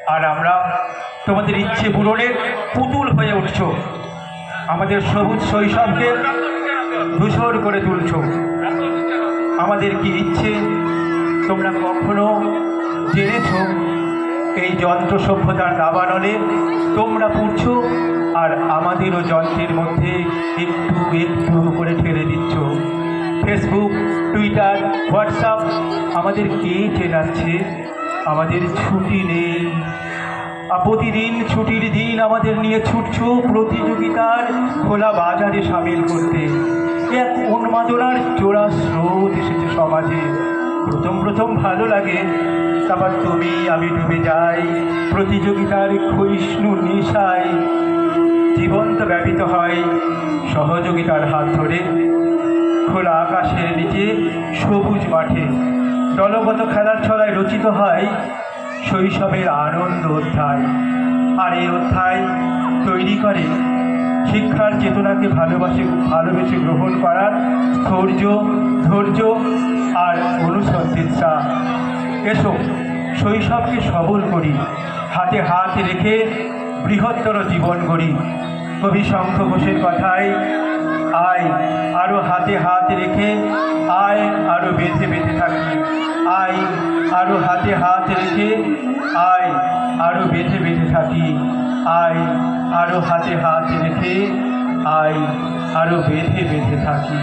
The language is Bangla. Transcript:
আর আমরা তোমাদের ইচ্ছে পূরণের পুতুল হয়ে উঠছ, আমাদের সবুজ শৈশবকে ধূসর করে তুলছ। আমাদের কি ইচ্ছে তোমরা কখনো জেনেছ? এই যন্ত্র সভ্যতার দাবানলে তোমরা পুড়ছ, আর আমাদেরও যন্ত্রের মধ্যে একটু একটু করে ঠেলে দিচ্ছ। ফেসবুক, টুইটার, হোয়াটসঅ্যাপ আমাদের কে চেনাচ্ছে? আমাদের ছুটি নেই। প্রতিদিন ছুটির দিন আমাদের নিয়ে ছুটছ প্রতিযোগিতার খোলা বাজারে সামিল করতে। এক উন্মাদনার জোড়া স্রোত এসেছে সমাজে। প্রথম প্রথম ভালো লাগে, তারপর তুমি আমি ডুবে যাই প্রতিযোগিতার ক্ষয়িষ্ণু নেশায়। জীবন তো ব্যাপিত হয় সহযোগিতার হাত ধরে, খোলা আকাশের নিচে সবুজ মাঠে দলগত খেলার ছলায় রচিত হয় শৈশবের আনন্দ অধ্যায়। আর এই অধ্যায় তৈরি করে শিক্ষার চেতনাকে ভালোবেসে গ্রহণ করার ধৈর্য আর অনুসন্ধিৎসা। এসো শৈশবকে সবল করি, হাতে হাত রেখে বৃহত্তর জীবন গড়ি। কবি শঙ্খ ঘোষের কথায়, আয় আরও হাতে হাত রেখে, আয় আরও বেঁধে বেঁধে থাকি। আয় আরও হাতে হাত রেখে, আয় আরও বেঁধে বেঁধে থাকি। আয় আরও হাতে হাত রেখে, আয় আরও বেঁধে বেঁধে থাকি।